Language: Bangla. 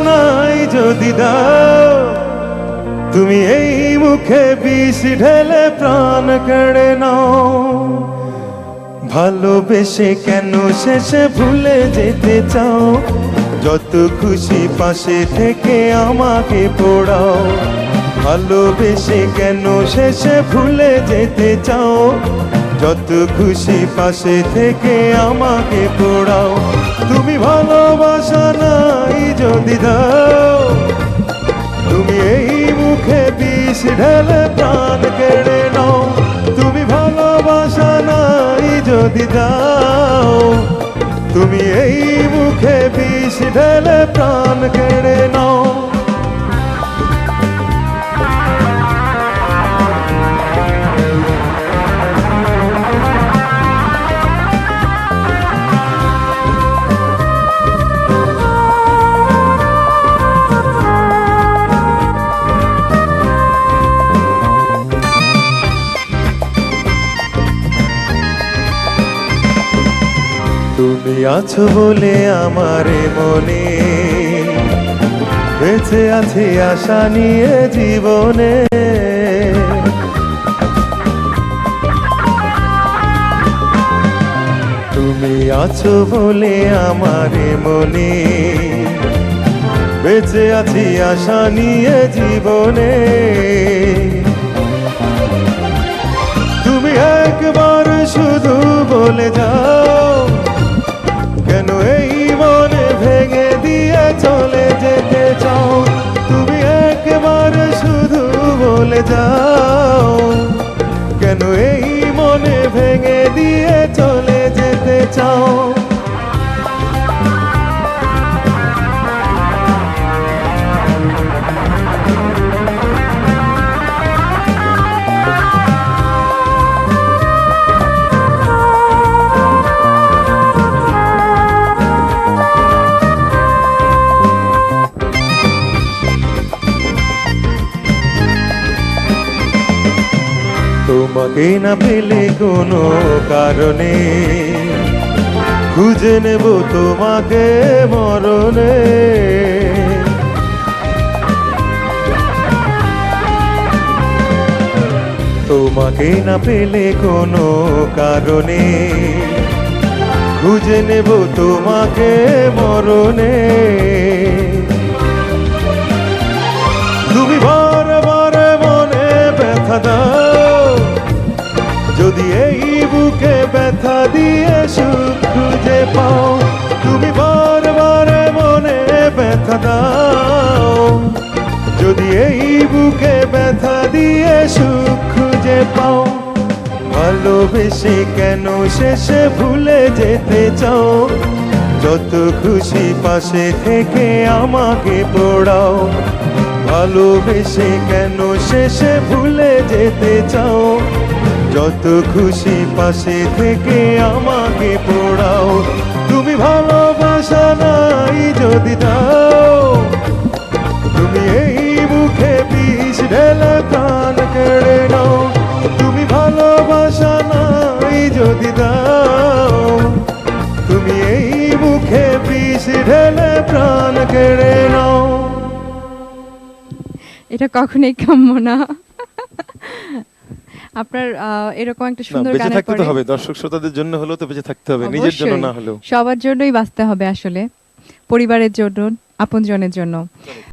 নাই যদি দাও, তুমি এই মুখে বিষ ঢেলে প্রাণ কেড়ে নাও। ভালোবেসে কেন শেষে ভুলে যেতে চাও, যত খুশি পাশে থেকে আমাকে পোড়াও। ভালোবেসে কেন শেষে ভুলে যেতে চাও, যত খুশি পাশে থেকে আমাকে পোড়াও। তুমি ভালোবাসা নাই যদি দাও, তুমি এই মুখে বিষ ঢেলে প্রাণ কেড়ে নাও। তুমি ভালোবাসা নাই যদি দাও, তুমি এই মুখে বিষ ঢেলে প্রাণ কেড়ে নাও। তুমি আছো বলে আমার মনে বেঁচে আছি আশা নিয়ে জীবনে। তুমি আছো বলে আমার মনে বেঁচে আছি আশা নিয়ে জীবনে। তুমি একবার শুধু বলে যাও, কেন এই মনে ভেঙে দিয়ে চলে যেতে চাও। তুমি একবার শুধু বলে যাও, কেন এই মনে ভেঙে দিয়ে চলে যেতে চাও। তোমাকে না পেলে কোনো কারণে খুঁজে নেব তোমাকে মরণে। তোমাকে না পেলে কোনো কারণে খুঁজে নেব তোমাকে মরণে। তুমি বারবার মনে ব্যথা দাও, যদি এই বুকে ব্যথা দিয়ে সুখ খুঁজে পাও। তুমি বারবার মনে ব্যথা দাও, যদি এই বুকে ব্যথা দিয়ে সুখ খুঁজে পাও। ভালোবেসে কেন শেষে ভুলে যেতে চাও, যত খুশি পাশে থেকে আমাকে পোড়াও। ভালোবেসে কেন শেষে ভুলে যেতে চাও, যত খুশি পাশে থেকে আমাকে পোড়াও। তুমি ভালোবাসা নাই যদি দাও, তুমি এই মুখে বিষ ঢেলে প্রাণ কেড়ে নাও। তুমি ভালোবাসা নাই যদি দাও, তুমি এই মুখে বিষ ঢেলে প্রাণ কেড়ে নাও। এটা কখনোই কাম্য না। আপনার এরকম একটা সুন্দর গান বেঁচে থাকতে হবে, দর্শক শ্রোতাদের জন্য হলেও তো বেঁচে থাকতে হবে, নিজের জন্য না হলেও। সবার জন্যই বাঁচতে হবে আসলে, পরিবারের জন্য, আপনজনের জন্য।